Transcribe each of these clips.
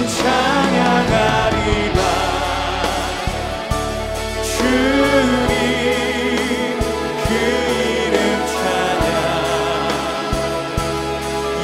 찬양하리라. 주님 그 이름 찬양.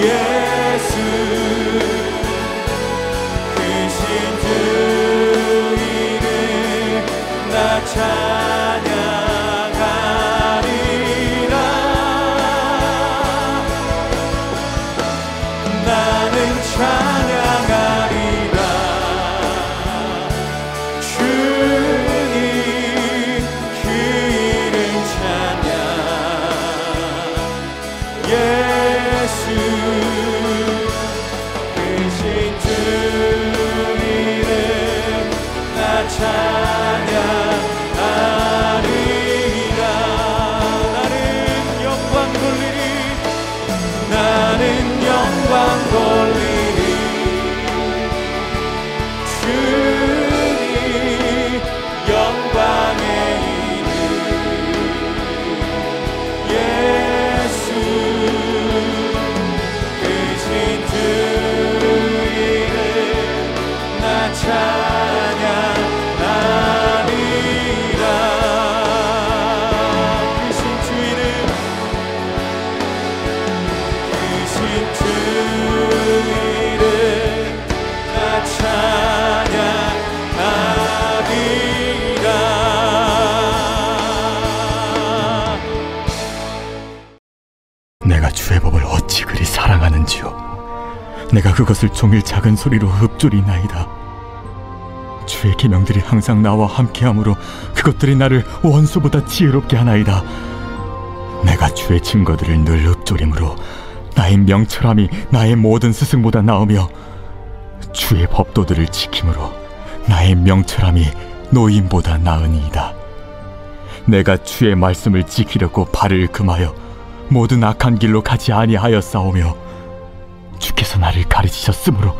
예수 크신 주 이름 나 찬양하리라. 나는 찬양하리라. 주님 그 이름 찬양. 예수 크신 주 이름 나 찬양하리라. 나는 영광 돌리리. 나는 영광 돌리리. 주님 영광의 이름. 예수 크신 주 이름 나 찬양하리라. 크신 주 이름 크신 주 이름 나 찬양하리라. 내가 주의 법을 어찌 그리 사랑하는지요. 내가 그것을 종일 작은 소리로 읊조리나이다. 주의 계명들이 항상 나와 함께하므로 그것들이 나를 원수보다 지혜롭게 하나이다. 내가 주의 증거들을 늘 읊조림으로 나의 명철함이 나의 모든 스승보다 나으며 주의 법도들을 지킴으로 나의 명철함이 노임보다 나으니이다. 내가 주의 말씀을 지키려고 발을 금하여 모든 악한 길로 가지 아니하였사오며 주께서 나를 가르치셨으므로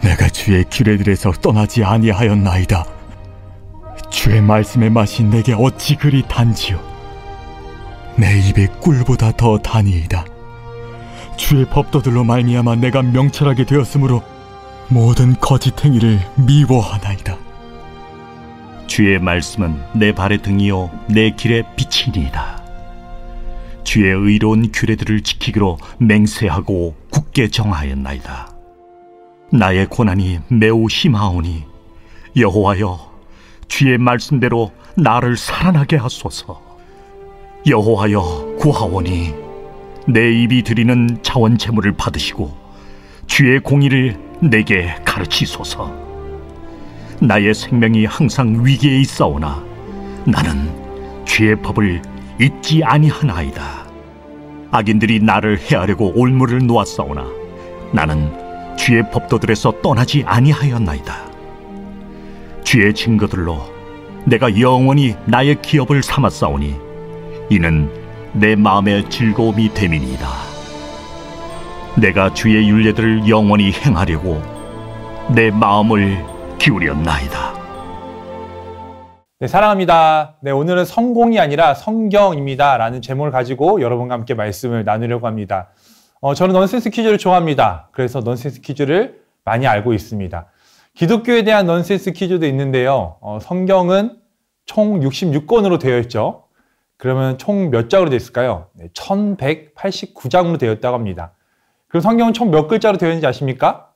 내가 주의 규례들에서 떠나지 아니하였나이다. 주의 말씀의 맛이 내게 어찌 그리 단지요. 내 입에 꿀보다 더 다니이다. 주의 법도들로 말미암아 내가 명철하게 되었으므로 모든 거짓 행위를 미워하나이다. 주의 말씀은 내 발의 등이요 내 길의 빛이니이다. 주의 의로운 규례들을 지키기로 맹세하고 굳게 정하였나이다. 나의 고난이 매우 심하오니 여호와여 주의 말씀대로 나를 살아나게 하소서. 여호와여 구하오니 내 입이 드리는 자원 제물을 받으시고 주의 공의를 내게 가르치소서. 나의 생명이 항상 위기에 있사오나 나는 주의 법을 잊지 아니하나이다. 악인들이 나를 해하려고 올무를 놓았사오나 나는 주의 법도들에서 떠나지 아니하였나이다. 주의 증거들로 내가 영원히 나의 기업을 삼았사오니 이는 내 마음의 즐거움이 됨이니이다. 내가 주의 율례들을 영원히 행하려고 내 마음을 기울였나이다. 네, 사랑합니다. 네, 오늘은 성공이 아니라 성경입니다 라는 제목을 가지고 여러분과 함께 말씀을 나누려고 합니다. 저는 넌센스 퀴즈를 좋아합니다. 그래서 넌센스 퀴즈를 많이 알고 있습니다. 기독교에 대한 넌센스 퀴즈도 있는데요. 성경은 총 66권으로 되어 있죠. 그러면 총 몇 장으로 되어 있을까요? 네, 1189장으로 되어 있다고 합니다. 그럼 성경은 총 몇 글자로 되어 있는지 아십니까?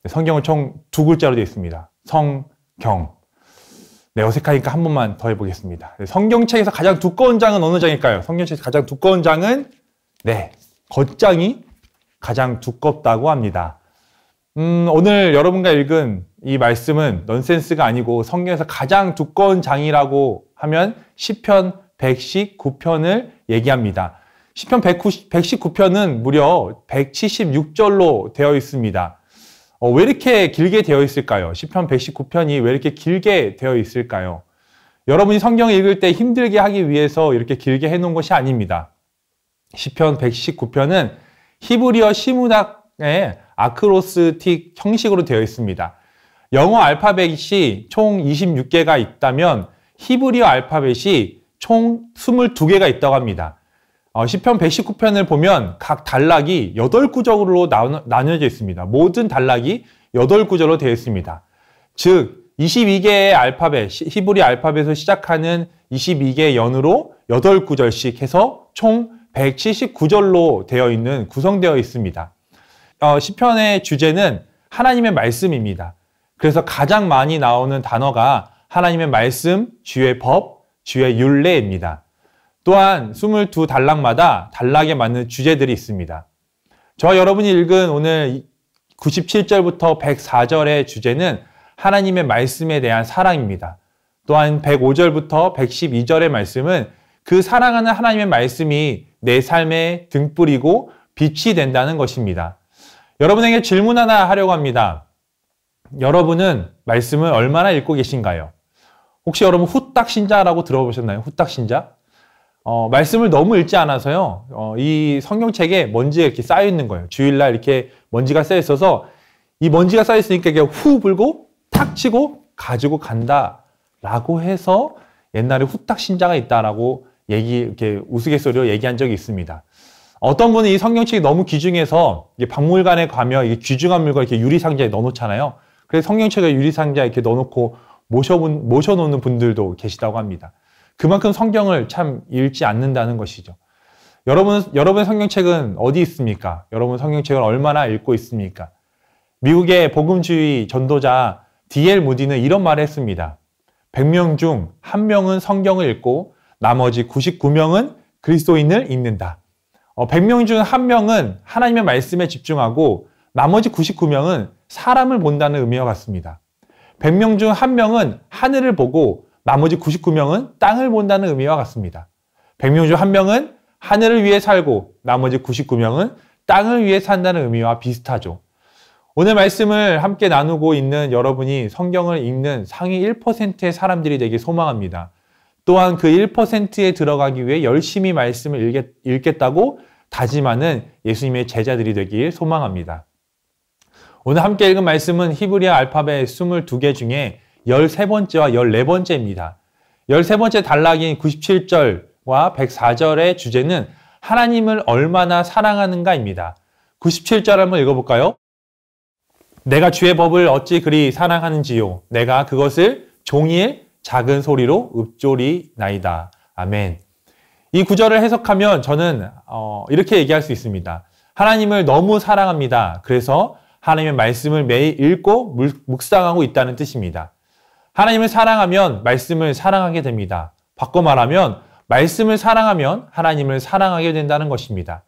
네, 성경은 총 2글자로 되어 있습니다. 성경. 네, 어색하니까 한 번만 더 해보겠습니다. 네, 성경책에서 가장 두꺼운 장은 어느 장일까요? 성경책에서 가장 두꺼운 장은 네, 겉장이 가장 두껍다고 합니다. 오늘 여러분과 읽은 이 말씀은 넌센스가 아니고 성경에서 가장 두꺼운 장이라고 하면 시편 119편을 얘기합니다. 시편 119편은 무려 176절로 되어 있습니다. 왜 이렇게 길게 되어 있을까요? 시편 119편이 왜 이렇게 길게 되어 있을까요? 여러분이 성경을 읽을 때 힘들게 하기 위해서 이렇게 길게 해놓은 것이 아닙니다. 시편 119편은 히브리어 시문학의 아크로스틱 형식으로 되어 있습니다. 영어 알파벳이 총 26개가 있다면 히브리어 알파벳이 총 22개가 있다고 합니다. 시편 119편을 보면 각 단락이 8구절로 나뉘어져 있습니다. 모든 단락이 8구절로 되어 있습니다. 즉 22개의 알파벳, 히브리 알파벳으로 시작하는 22개의 연으로 8구절씩 해서 총 179절로 구성되어 있습니다. 시편의 주제는 하나님의 말씀입니다. 그래서 가장 많이 나오는 단어가 하나님의 말씀, 주의 법, 주의 율례입니다. 또한 22단락마다 단락에 맞는 주제들이 있습니다. 저와 여러분이 읽은 오늘 97절부터 104절의 주제는 하나님의 말씀에 대한 사랑입니다. 또한 105절부터 112절의 말씀은 그 사랑하는 하나님의 말씀이 내 삶의 등불이고 빛이 된다는 것입니다. 여러분에게 질문 하나 하려고 합니다. 여러분은 말씀을 얼마나 읽고 계신가요? 혹시 여러분 후딱 신자라고 들어보셨나요? 후딱 신자? 말씀을 너무 읽지 않아서요. 이 성경책에 먼지가 이렇게 쌓여 있는 거예요. 주일날 이렇게 먼지가 쌓여 있어서 이 먼지가 쌓여 있으니까 이게 후 불고 탁 치고 가지고 간다라고 해서 옛날에 후딱 신자가 있다라고 이렇게 우스갯소리로 얘기한 적이 있습니다. 어떤 분은 이 성경책이 너무 귀중해서 박물관에 가면 이게 귀중한 물건 이렇게 유리상자에 넣어놓잖아요. 그래서 성경책을 유리상자에 이렇게 넣어놓고 모셔놓는 분들도 계시다고 합니다. 그만큼 성경을 참 읽지 않는다는 것이죠. 여러분 성경책은 어디 있습니까? 여러분 성경책을 얼마나 읽고 있습니까? 미국의 복음주의 전도자 D.L. 무디는 이런 말을 했습니다. 100명 중 1명은 성경을 읽고 나머지 99명은 그리스도인을 읽는다. 100명 중 1명은 하나님의 말씀에 집중하고 나머지 99명은 사람을 본다는 의미와 같습니다. 100명 중 1명은 하늘을 보고 나머지 99명은 땅을 본다는 의미와 같습니다. 100명 중 1명은 하늘을 위해 살고 나머지 99명은 땅을 위해 산다는 의미와 비슷하죠. 오늘 말씀을 함께 나누고 있는 여러분이 성경을 읽는 상위 1%의 사람들이 되길 소망합니다. 또한 그 1%에 들어가기 위해 열심히 말씀을 읽겠다고 다짐하는 예수님의 제자들이 되길 소망합니다. 오늘 함께 읽은 말씀은 히브리어 알파벳 22개 중에 13번째와 14번째입니다. 13번째 단락인 97절과 104절의 주제는 하나님을 얼마나 사랑하는가입니다. 97절 한번 읽어볼까요? 내가 주의 법을 어찌 그리 사랑하는지요. 내가 그것을 종일 작은 소리로 읊조리나이다. 아멘. 이 구절을 해석하면 저는 이렇게 얘기할 수 있습니다. 하나님을 너무 사랑합니다. 그래서 하나님의 말씀을 매일 읽고 묵상하고 있다는 뜻입니다. 하나님을 사랑하면 말씀을 사랑하게 됩니다. 바꿔 말하면 말씀을 사랑하면 하나님을 사랑하게 된다는 것입니다.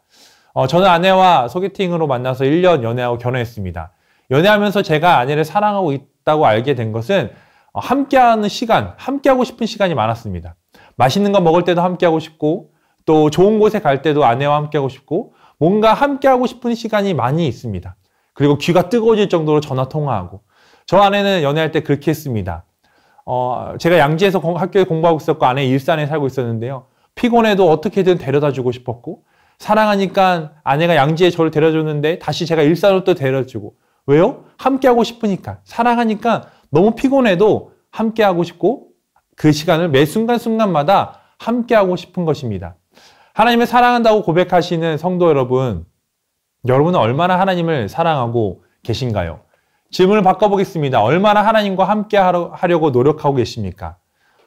저는 아내와 소개팅으로 만나서 1년 연애하고 결혼했습니다. 연애하면서 제가 아내를 사랑하고 있다고 알게 된 것은 함께하는 시간, 함께하고 싶은 시간이 많았습니다. 맛있는 거 먹을 때도 함께하고 싶고 또 좋은 곳에 갈 때도 아내와 함께하고 싶고 뭔가 함께하고 싶은 시간이 많이 있습니다. 그리고 귀가 뜨거워질 정도로 전화 통화하고 저 아내는 연애할 때 그렇게 했습니다. 제가 양지에서 학교에 공부하고 있었고 아내 일산에 살고 있었는데요. 피곤해도 어떻게든 데려다 주고 싶었고 사랑하니까 아내가 양지에 저를 데려줬는데 다시 제가 일산으로 또 데려주고 왜요? 함께하고 싶으니까. 사랑하니까 너무 피곤해도 함께하고 싶고 그 시간을 매 순간순간마다 함께하고 싶은 것입니다. 하나님을 사랑한다고 고백하시는 성도 여러분, 여러분은 얼마나 하나님을 사랑하고 계신가요? 질문을 바꿔보겠습니다. 얼마나 하나님과 함께 하려고 노력하고 계십니까?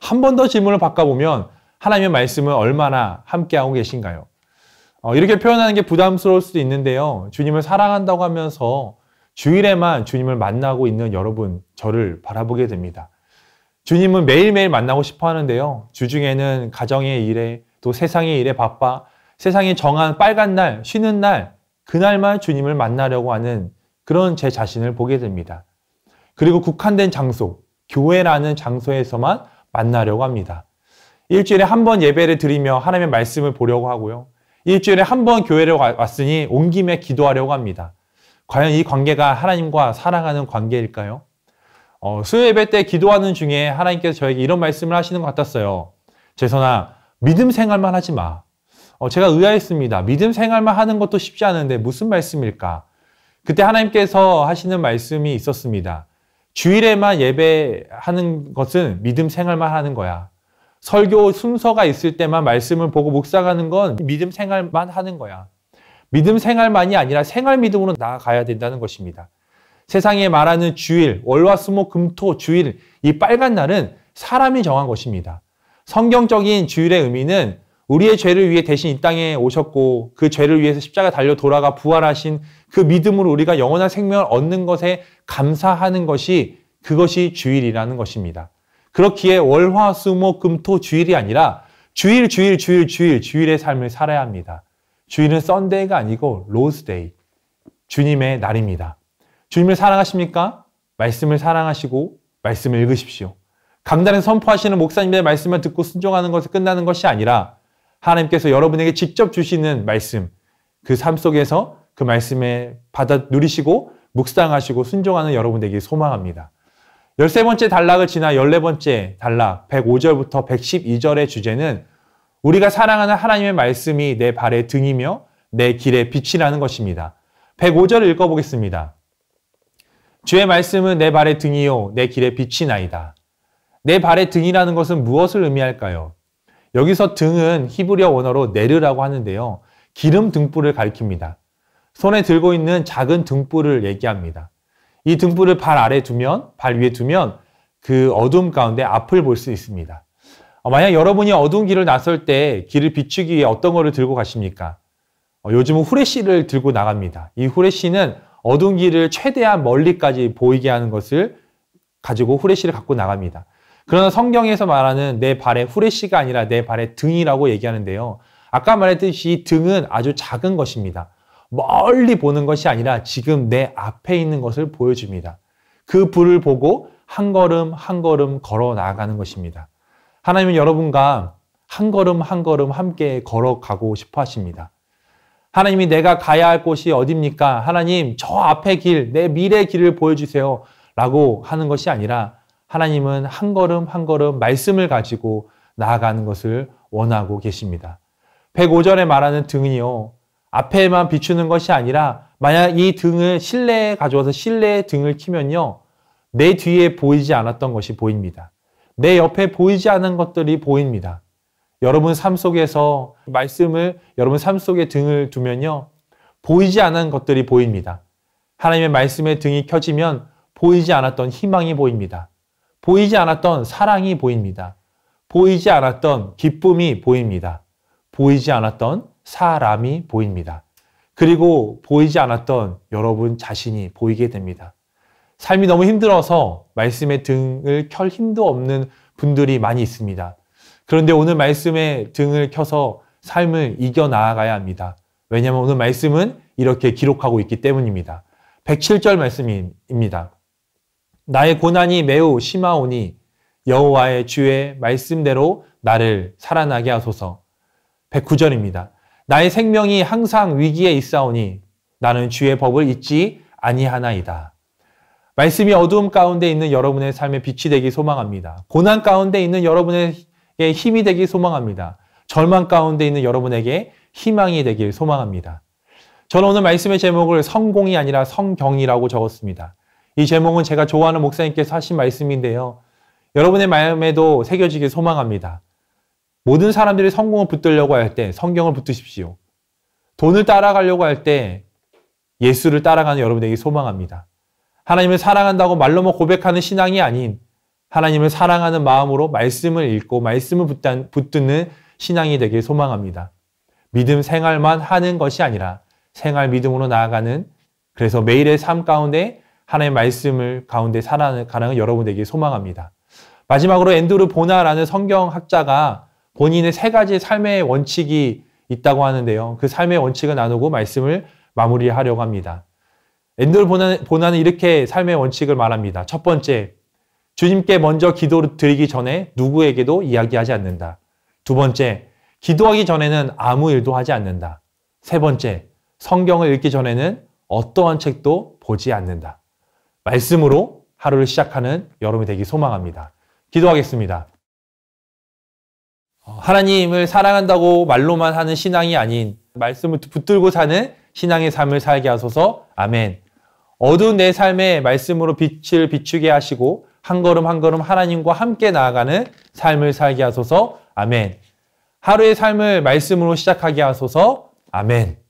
한 번 더 질문을 바꿔보면 하나님의 말씀을 얼마나 함께하고 계신가요? 이렇게 표현하는 게 부담스러울 수도 있는데요. 주님을 사랑한다고 하면서 주일에만 주님을 만나고 있는 여러분, 저를 바라보게 됩니다. 주님은 매일매일 만나고 싶어 하는데요. 주중에는 가정의 일에 또 세상의 일에 바빠 세상이 정한 빨간 날, 쉬는 날, 그날만 주님을 만나려고 하는 그런 제 자신을 보게 됩니다. 그리고 국한된 장소, 교회라는 장소에서만 만나려고 합니다. 일주일에 한 번 예배를 드리며 하나님의 말씀을 보려고 하고요. 일주일에 한 번 교회를 왔으니 온 김에 기도하려고 합니다. 과연 이 관계가 하나님과 사랑하는 관계일까요? 수요 예배 때 기도하는 중에 하나님께서 저에게 이런 말씀을 하시는 것 같았어요. 재선아, 믿음 생활만 하지 마. 제가 의아했습니다. 믿음 생활만 하는 것도 쉽지 않은데 무슨 말씀일까? 그때 하나님께서 하시는 말씀이 있었습니다. 주일에만 예배하는 것은 믿음 생활만 하는 거야. 설교 순서가 있을 때만 말씀을 보고 묵상하는 건 믿음 생활만 하는 거야. 믿음 생활만이 아니라 생활 믿음으로 나아가야 된다는 것입니다. 세상에 말하는 주일, 월화수목 금토 주일, 이 빨간 날은 사람이 정한 것입니다. 성경적인 주일의 의미는 우리의 죄를 위해 대신 이 땅에 오셨고 그 죄를 위해서 십자가 달려 돌아가 부활하신 그 믿음으로 우리가 영원한 생명을 얻는 것에 감사하는 것이 그것이 주일이라는 것입니다. 그렇기에 월화수목금토 주일이 아니라 주일의 삶을 살아야 합니다. 주일은 썬데이가 아니고 로스데이, 주님의 날입니다. 주님을 사랑하십니까? 말씀을 사랑하시고 말씀을 읽으십시오. 강단에서 선포하시는 목사님의 말씀을 듣고 순종하는 것에 끝나는 것이 아니라 하나님께서 여러분에게 직접 주시는 말씀, 그 삶 속에서 그 말씀에 받아 누리시고 묵상하시고 순종하는 여러분 되길 소망합니다. 13번째 단락을 지나 14번째 단락 105절부터 112절의 주제는 우리가 사랑하는 하나님의 말씀이 내 발의 등이며 내 길의 빛이라는 것입니다. 105절을 읽어보겠습니다. 주의 말씀은 내 발의 등이요 내 길의 빛이나이다. 내 발의 등이라는 것은 무엇을 의미할까요? 여기서 등은 히브리어 원어로 네르라고 하는데요. 기름 등불을 가리킵니다. 손에 들고 있는 작은 등불을 얘기합니다. 이 등불을 발 아래 두면, 발 위에 두면 그 어둠 가운데 앞을 볼 수 있습니다. 만약 여러분이 어두운 길을 나설 때 길을 비추기 위해 어떤 거를 들고 가십니까? 요즘은 후레쉬를 들고 나갑니다. 이 후레쉬는 어두운 길을 최대한 멀리까지 보이게 하는 것을 가지고 후레쉬를 갖고 나갑니다. 그러나 성경에서 말하는 내 발의 후레쉬가 아니라 내 발의 등이라고 얘기하는데요. 아까 말했듯이 이 등은 아주 작은 것입니다. 멀리 보는 것이 아니라 지금 내 앞에 있는 것을 보여줍니다. 그 불을 보고 한 걸음 한 걸음 걸어 나아가는 것입니다. 하나님은 여러분과 한 걸음 한 걸음 함께 걸어가고 싶어 하십니다. 하나님이 내가 가야 할 곳이 어디입니까? 하나님 저 앞의 길, 내 미래의 길을 보여주세요 라고 하는 것이 아니라 하나님은 한 걸음 한 걸음 말씀을 가지고 나아가는 것을 원하고 계십니다. 105절에 말하는 등은요. 앞에만 비추는 것이 아니라 만약 이 등을 실내에 가져와서 실내에 등을 켜면요. 내 뒤에 보이지 않았던 것이 보입니다. 내 옆에 보이지 않은 것들이 보입니다. 여러분 삶 속에서 말씀을 여러분 삶 속에 등을 두면요. 보이지 않은 것들이 보입니다. 하나님의 말씀의 등이 켜지면 보이지 않았던 희망이 보입니다. 보이지 않았던 사랑이 보입니다. 보이지 않았던 기쁨이 보입니다. 보이지 않았던 사람이 보입니다. 그리고 보이지 않았던 여러분 자신이 보이게 됩니다. 삶이 너무 힘들어서 말씀의 등을 켤 힘도 없는 분들이 많이 있습니다. 그런데 오늘 말씀의 등을 켜서 삶을 이겨 나아가야 합니다. 왜냐하면 오늘 말씀은 이렇게 기록하고 있기 때문입니다. 107절 말씀입니다. 나의 고난이 매우 심하오니 여호와의 주의 말씀대로 나를 살아나게 하소서. 109절입니다. 나의 생명이 항상 위기에 있사오니 나는 주의 법을 잊지 아니하나이다. 말씀이 어두움 가운데 있는 여러분의 삶의 빛이 되기 소망합니다. 고난 가운데 있는 여러분에게 힘이 되기 소망합니다. 절망 가운데 있는 여러분에게 희망이 되길 소망합니다. 저는 오늘 말씀의 제목을 성공이 아니라 성경이라고 적었습니다. 이 제목은 제가 좋아하는 목사님께서 하신 말씀인데요. 여러분의 마음에도 새겨지길 소망합니다. 모든 사람들이 성공을 붙들려고 할 때 성경을 붙드십시오. 돈을 따라가려고 할 때 예수를 따라가는 여러분에게 소망합니다. 하나님을 사랑한다고 말로만 고백하는 신앙이 아닌 하나님을 사랑하는 마음으로 말씀을 읽고 말씀을 붙드는 신앙이 되길 소망합니다. 믿음 생활만 하는 것이 아니라 생활 믿음으로 나아가는 그래서 매일의 삶 가운데 하나님의 말씀을 가운데 살아가는 여러분 되길 소망합니다. 마지막으로 앤드루 보나라는 성경학자가 본인의 3가지 삶의 원칙이 있다고 하는데요. 그 삶의 원칙을 나누고 말씀을 마무리하려고 합니다. 앤드루 보나는 이렇게 삶의 원칙을 말합니다. 첫 번째, 주님께 먼저 기도를 드리기 전에 누구에게도 이야기하지 않는다. 두 번째, 기도하기 전에는 아무 일도 하지 않는다. 세 번째, 성경을 읽기 전에는 어떠한 책도 보지 않는다. 말씀으로 하루를 시작하는 여러분이 되기 소망합니다. 기도하겠습니다. 하나님을 사랑한다고 말로만 하는 신앙이 아닌 말씀을 붙들고 사는 신앙의 삶을 살게 하소서. 아멘. 어두운 내 삶에 말씀으로 빛을 비추게 하시고 한 걸음 한 걸음 하나님과 함께 나아가는 삶을 살게 하소서. 아멘. 하루의 삶을 말씀으로 시작하게 하소서. 아멘.